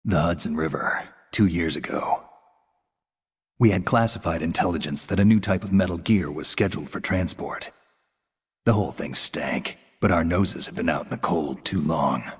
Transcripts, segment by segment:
The Hudson River, 2 years ago. We had classified intelligence that a new type of metal gear was scheduled for transport. The whole thing stank, but our noses had been out in the cold too long.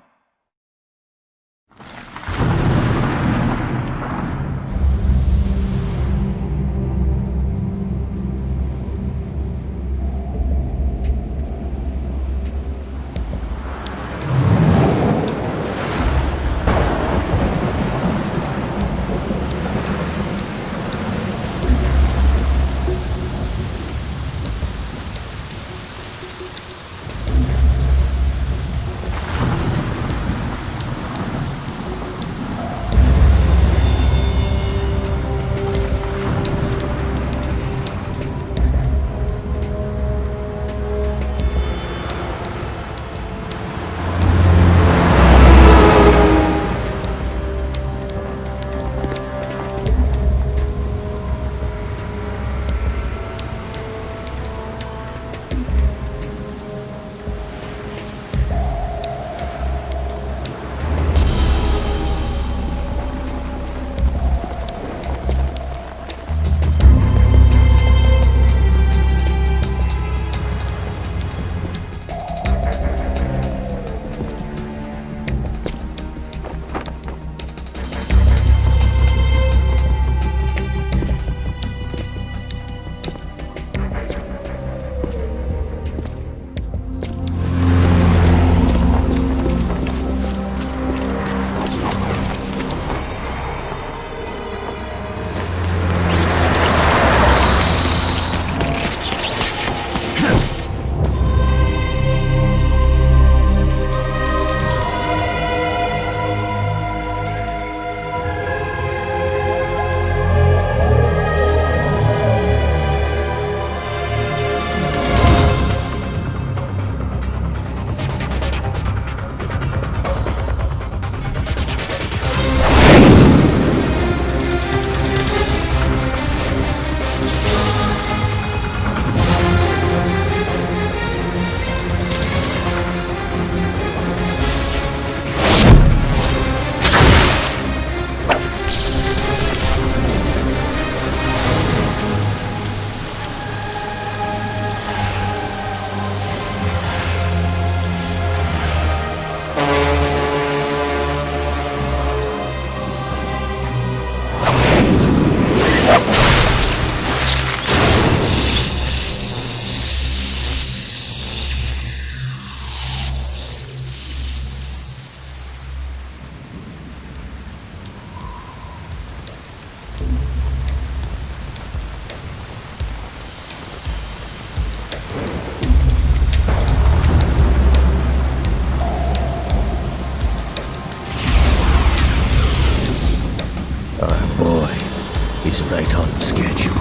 Right on schedule.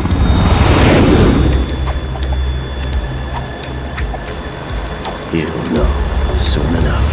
He'll know soon enough.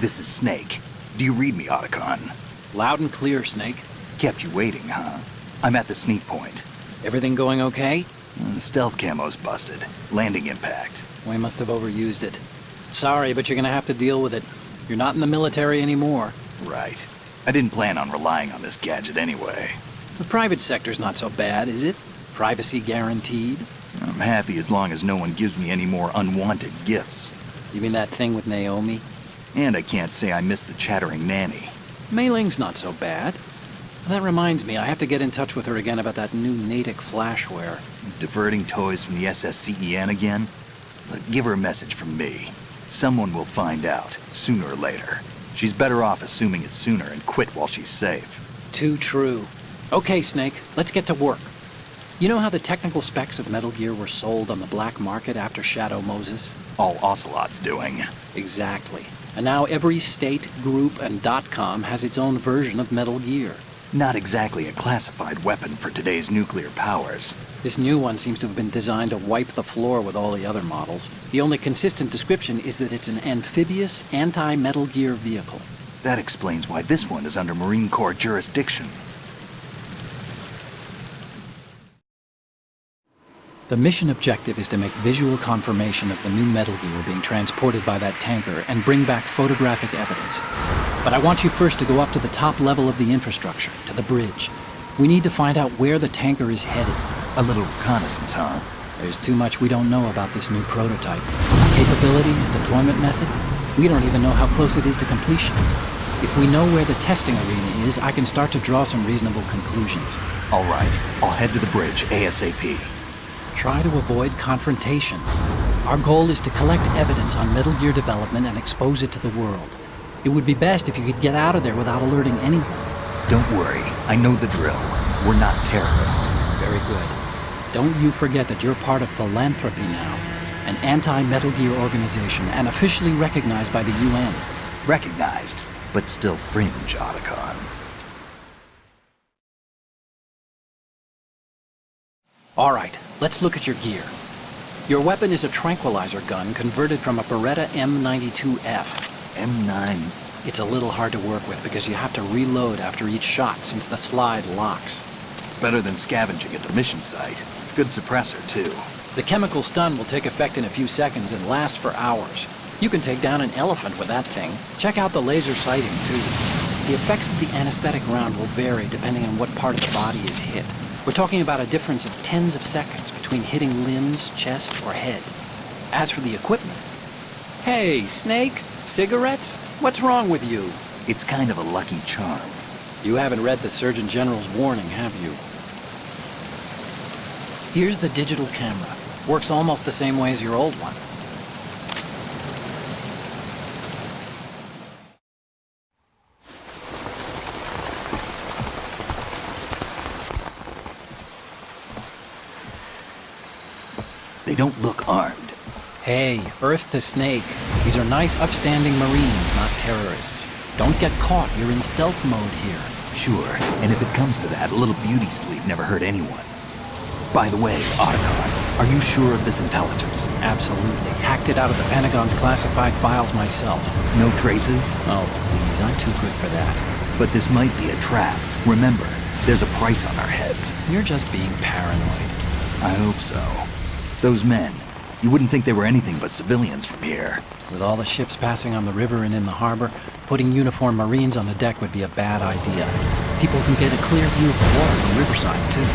This is Snake. Do you read me, Otacon? Loud and clear, Snake. Kept you waiting, huh? I'm at the sneak point. Everything going okay? The stealth camo's busted. Landing impact. We must have overused it. Sorry, but you're gonna have to deal with it. You're not in the military anymore. Right. I didn't plan on relying on this gadget anyway. The private sector's not so bad, is it? Privacy guaranteed? I'm happy as long as no one gives me any more unwanted gifts. You mean that thing with Naomi? And I can't say I miss the chattering nanny. Mei Ling's not so bad. That reminds me, I have to get in touch with her again about that new Natick flashware. Diverting toys from the SSCEN again? Look, give her a message from me. Someone will find out, sooner or later. She's better off assuming it's sooner and quit while she's safe. Too true. Okay, Snake, let's get to work. You know how the technical specs of Metal Gear were sold on the black market after Shadow Moses? All Ocelot's doing. Exactly. And now every state, group, and .com has its own version of Metal Gear. Not exactly a classified weapon for today's nuclear powers. This new one seems to have been designed to wipe the floor with all the other models. The only consistent description is that it's an amphibious, anti-Metal Gear vehicle. That explains why this one is under Marine Corps jurisdiction. The mission objective is to make visual confirmation of the new Metal Gear being transported by that tanker and bring back photographic evidence. But I want you first to go up to the top level of the infrastructure, to the bridge. We need to find out where the tanker is headed. A little reconnaissance, huh? There's too much we don't know about this new prototype. Capabilities, deployment method. We don't even know how close it is to completion. If we know where the testing arena is, I can start to draw some reasonable conclusions. All right, I'll head to the bridge ASAP. Try to avoid confrontations. Our goal is to collect evidence on Metal Gear development and expose it to the world. It would be best if you could get out of there without alerting anyone. Don't worry, I know the drill. We're not terrorists. Very good. Don't you forget that you're part of Philanthropy now, an anti-Metal Gear organization and officially recognized by the UN. Recognized, but still fringe, Otacon. All right, let's look at your gear. Your weapon is a tranquilizer gun converted from a Beretta M92F. M9. It's a little hard to work with because you have to reload after each shot since the slide locks. Better than scavenging at the mission site. Good suppressor, too. The chemical stun will take effect in a few seconds and last for hours. You can take down an elephant with that thing. Check out the laser sighting, too. The effects of the anesthetic round will vary depending on what part of the body is hit. We're talking about a difference of tens of seconds between hitting limbs, chest, or head. As for the equipment... Hey, Snake? Cigarettes? What's wrong with you? It's kind of a lucky charm. You haven't read the Surgeon General's warning, have you? Here's the digital camera. Works almost the same way as your old one. They don't look armed. Hey, Earth to Snake. These are nice, upstanding Marines, not terrorists. Don't get caught. You're in stealth mode here. Sure, and if it comes to that, a little beauty sleep never hurt anyone. By the way, Otacon, are you sure of this intelligence? Absolutely. Hacked it out of the Pentagon's classified files myself. No traces? Oh, please, I'm too good for that. But this might be a trap. Remember, there's a price on our heads. You're just being paranoid. I hope so. Those men, you wouldn't think they were anything but civilians from here. With all the ships passing on the river and in the harbor, putting uniformed Marines on the deck would be a bad idea. People can get a clear view of the water from Riverside, too.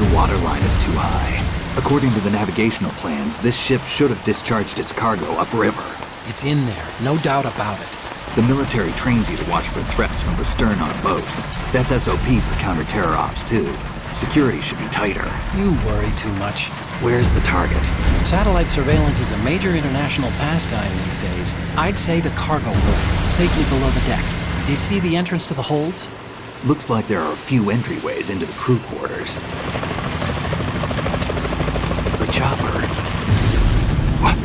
The water line is too high. According to the navigational plans, this ship should have discharged its cargo upriver. It's in there, no doubt about it. The military trains you to watch for threats from the stern on a boat. That's SOP for counter-terror ops, too. Security should be tighter. You worry too much. Where's the target? Satellite surveillance is a major international pastime these days. I'd say the cargo holds, safely below the deck. Do you see the entrance to the holds? Looks like there are a few entryways into the crew quarters. The chopper. What?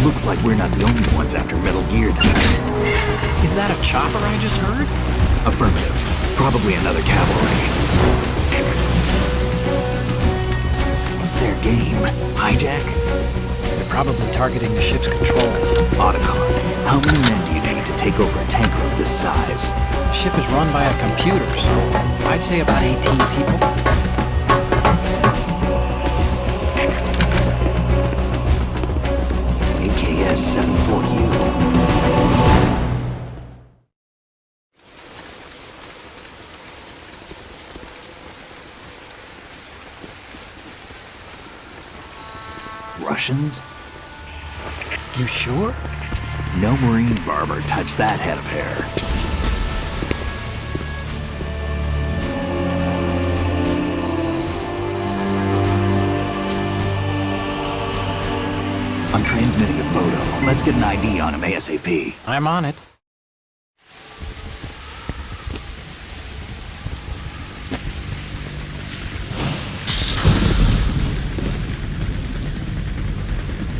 Looks like we're not the only ones after Metal Gear tonight. Is that a chopper I just heard? Affirmative. Probably another cavalry. What's their game? Hijack? They're probably targeting the ship's controls. Otacon, how many men do you need to take over a tanker of this size? The ship is run by a computer, so I'd say about 18 people. AKS-74U. Russians? You sure? No marine barber touched that head of hair. I'm transmitting a photo. Let's get an ID on him ASAP. I'm on it.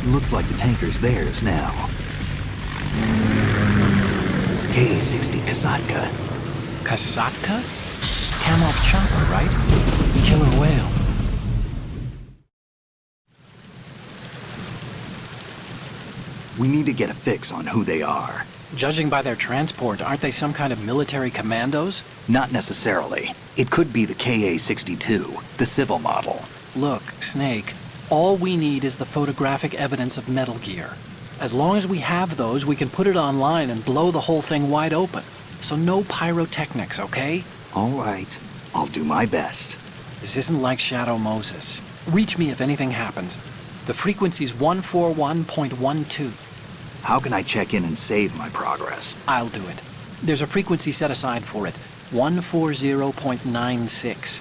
Looks like the tanker's theirs now. Ka-60 Kasatka. Kasatka? Cam-off chopper, right? Killer whale. We need to get a fix on who they are. Judging by their transport, aren't they some kind of military commandos? Not necessarily. It could be the Ka-62, the civil model. Look, Snake, all we need is the photographic evidence of Metal Gear. As long as we have those, we can put it online and blow the whole thing wide open. So no pyrotechnics, okay? All right. I'll do my best. This isn't like Shadow Moses. Reach me if anything happens. The frequency's 141.12. How can I check in and save my progress? I'll do it. There's a frequency set aside for it. 140.96.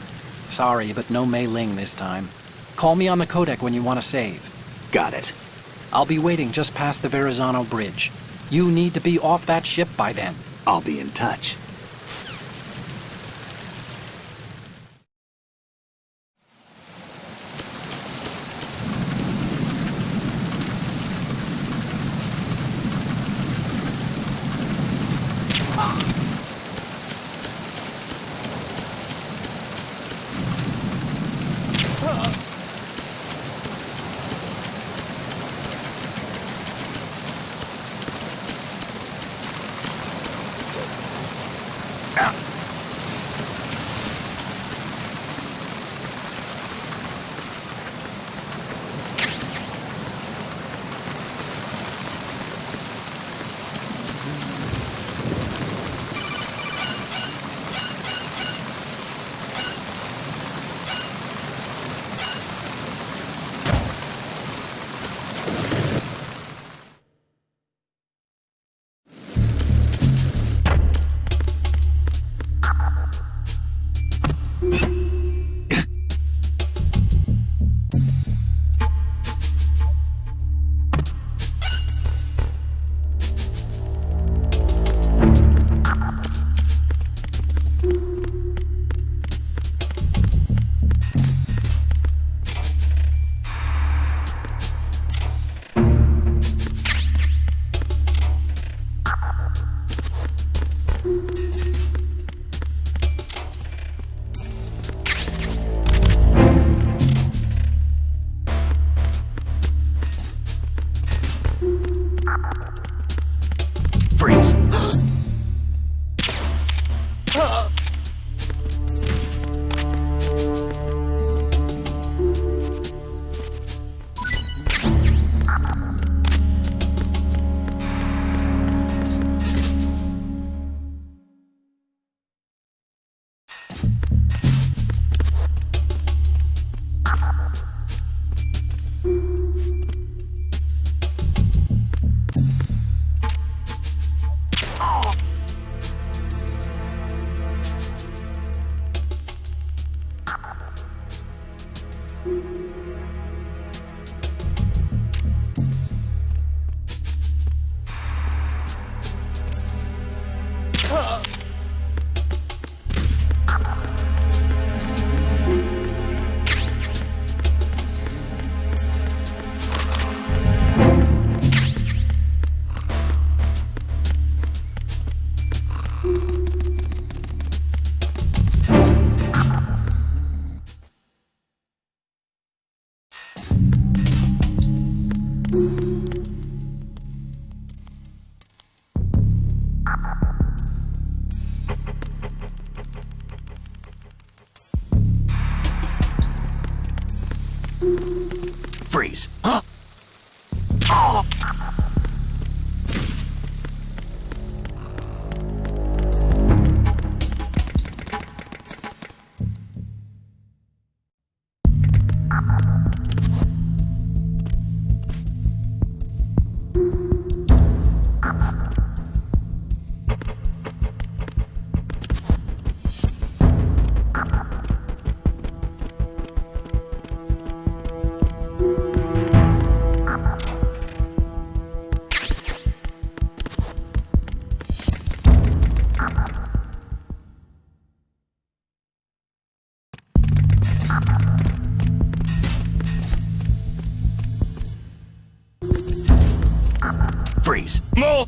Sorry, but no Mei Ling this time. Call me on the codec when you want to save. Got it. I'll be waiting just past the Verrazano Bridge. You need to be off that ship by then. I'll be in touch. Freeze. Freeze. Huh? Oh! Freeze. Move!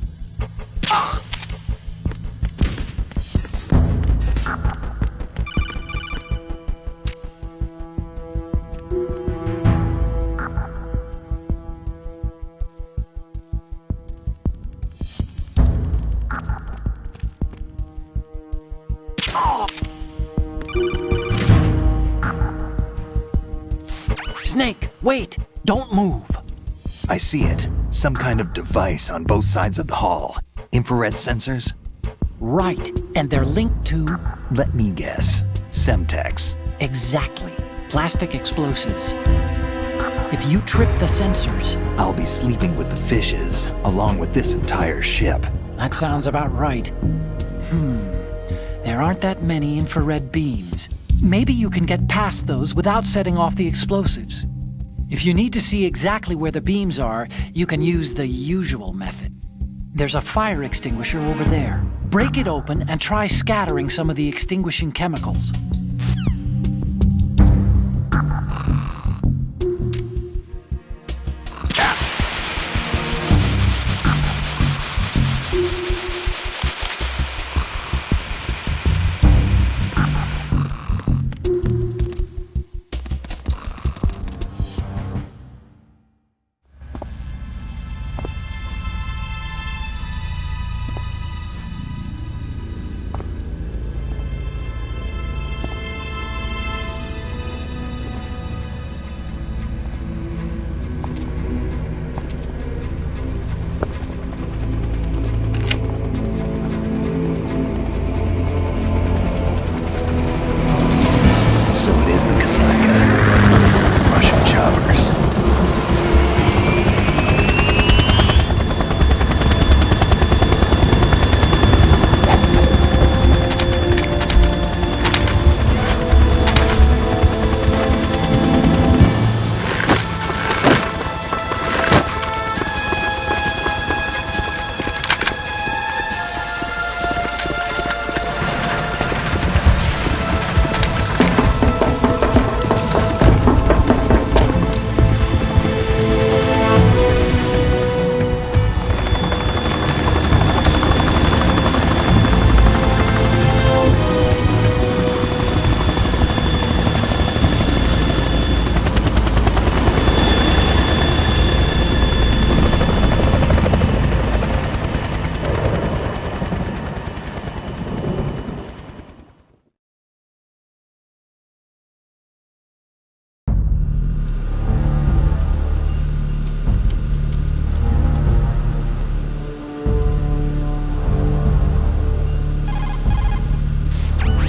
Snake, wait! Don't move! I see it. Some kind of device on both sides of the hall. Infrared sensors? Right, and they're linked to... Let me guess. Semtex. Exactly. Plastic explosives. If you trip the sensors... I'll be sleeping with the fishes, along with this entire ship. That sounds about right. There aren't that many infrared beams. Maybe you can get past those without setting off the explosives. If you need to see exactly where the beams are, you can use the usual method. There's a fire extinguisher over there. Break it open and try scattering some of the extinguishing chemicals. Russian choppers.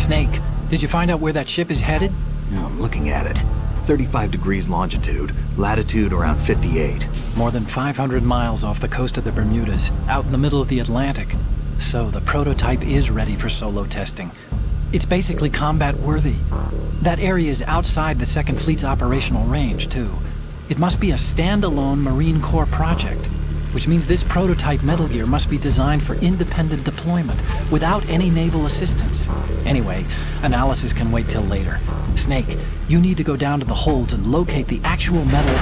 Snake, did you find out where that ship is headed? I'm looking at it. 35 degrees longitude, latitude around 58. More than 500 miles off the coast of the Bermudas, out in the middle of the Atlantic. So the prototype is ready for solo testing. It's basically combat worthy. That area is outside the Second Fleet's operational range, too. It must be a standalone Marine Corps project, which means this prototype Metal Gear must be designed for independent deployment, without any naval assistance. Anyway, analysis can wait till later. Snake, you need to go down to the holds and locate the actual metal...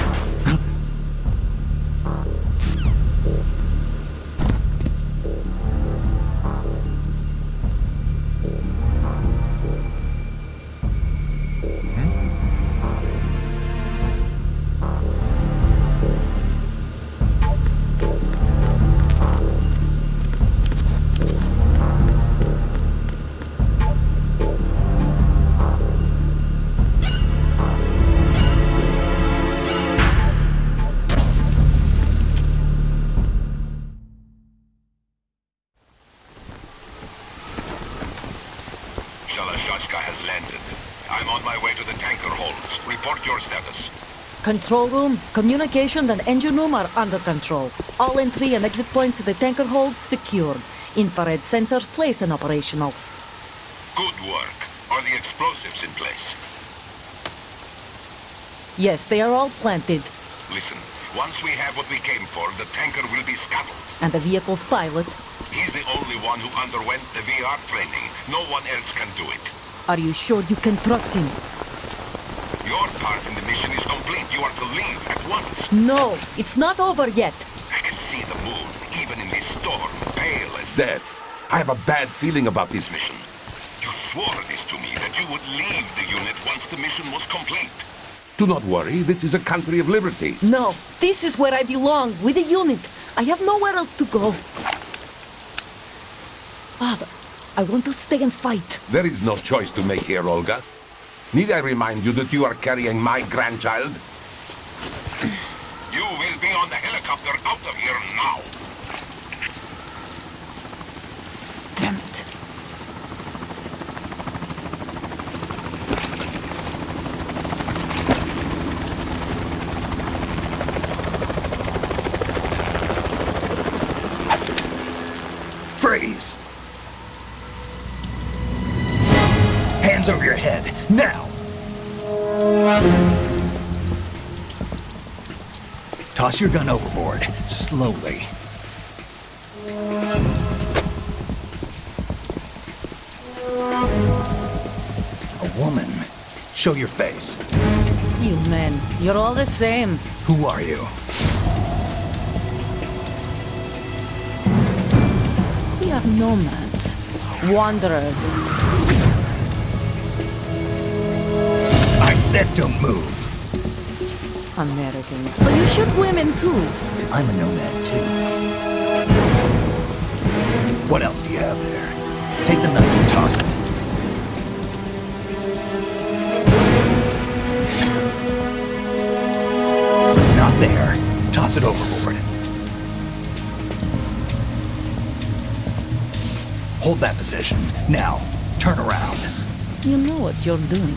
has landed. I'm on my way to the tanker holds. Report your status. Control room, communications and engine room are under control. All entry and exit points to the tanker hold secured. Infrared sensors placed and operational. Good work. Are the explosives in place? Yes, they are all planted. Listen, once we have what we came for, the tanker will be scuttled. And the vehicle's pilot? He's the only one who underwent the VR training. No one else can do it. Are you sure you can trust him? and the mission is complete. You are to leave at once. No, it's not over yet. I can see the moon, even in this storm, pale as Death. I have a bad feeling about this mission. you swore this to me, that you would leave the unit once the mission was complete. Do not worry, this is a country of liberty. No, this is where I belong, with the unit. I have nowhere else to go. Father, I want to stay and fight. There is no choice to make here, Olga. Need I remind you that you are carrying my grandchild? You will be on the helicopter out of here now. Damn it. Freeze! Hands over your head, now! Toss your gun overboard, slowly. A woman. Show your face. You men, you're all the same. Who are you? We are nomads, wanderers. I said don't move. Americans, so you shoot women too. I'm a nomad too. What else do you have there? Take the knife and toss it. Not there. Toss it overboard. Hold that position. Now, turn around. You know what you're doing.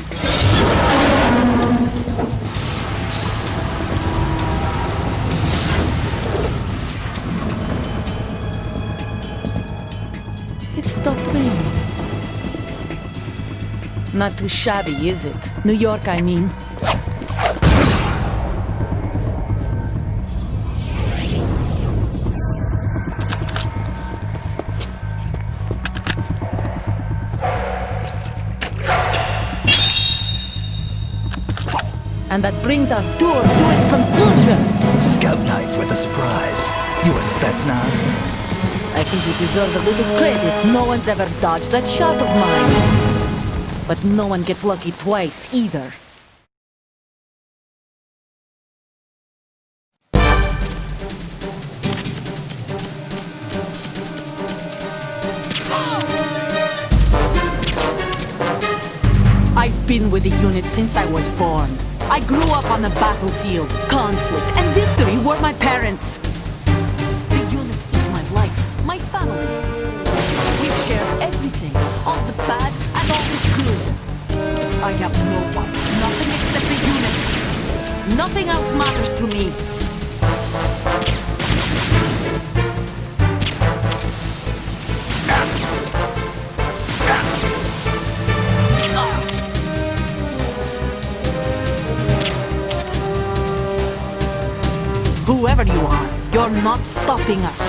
It stopped raining. Not too shabby, is it? New York, I mean. And that brings our tour to its conclusion. Scout knife with a surprise. U.S. Spetsnaz. I think you deserve a little credit. No one's ever dodged that shot of mine. But no one gets lucky twice, either. I've been with the unit since I was born. I grew up on the battlefield. Conflict and victory were my parents. The unit is my life, my family. We've shared everything, all the bad and all the good. I have no one, nothing except the unit. Nothing else matters to me. Whoever you are, you're not stopping us.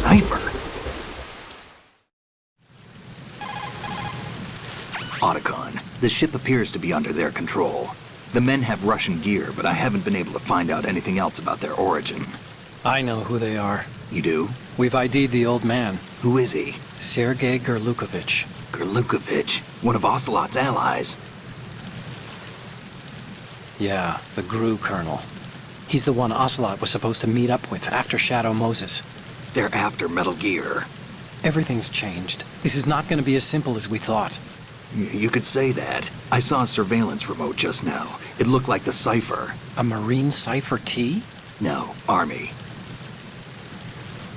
cipher? Otacon, the ship appears to be under their control. The men have Russian gear, but I haven't been able to find out anything else about their origin. I know who they are. You do? We've ID'd the old man, Who is he? Sergei Gurlukovich. Gurlukovich, one of Ocelot's allies. Yeah, the GRU colonel. He's the one Ocelot was supposed to meet up with after Shadow Moses. They're after Metal Gear. Everything's changed. This is not going to be as simple as we thought. You could say that. I saw a surveillance remote just now. It looked like the cipher. A Marine Cipher T? No, Army.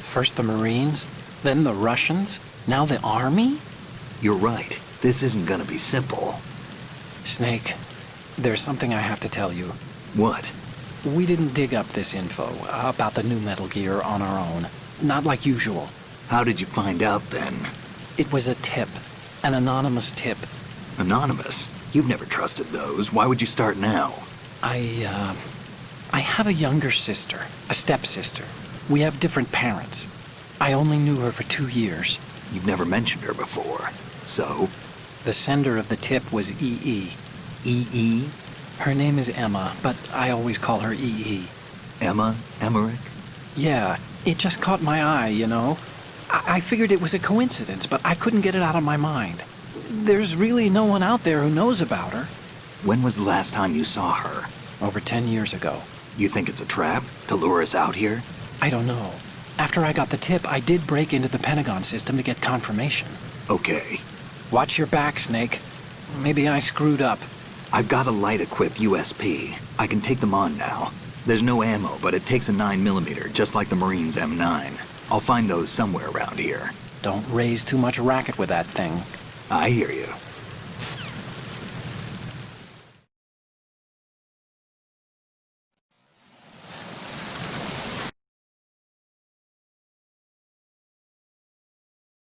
First the Marines, then the Russians, now the Army? You're right. This isn't gonna be simple. Snake, there's something I have to tell you. What? We didn't dig up this info about the new Metal Gear on our own. Not like usual. How did you find out then? It was a tip. An anonymous tip. Anonymous? You've never trusted those. Why would you start now? I have a younger sister, a stepsister. We have different parents. I only knew her for 2 years. You've never mentioned her before. So? The sender of the tip was EE. EE? Her name is Emma, but I always call her EE. Emma? Emmerich? Yeah, it just caught my eye, you know? I figured it was a coincidence, but I couldn't get it out of my mind. There's really no one out there who knows about her. When was the last time you saw her? Over 10 years ago. You think it's a trap? To lure us out here? I don't know. After I got the tip, I did break into the Pentagon system to get confirmation. Okay. Watch your back, Snake. Maybe I screwed up. I've got a light-equipped USP. I can take them on now. There's no ammo, but it takes a 9mm, just like the Marines' M9. I'll find those somewhere around here. Don't raise too much racket with that thing. I hear you.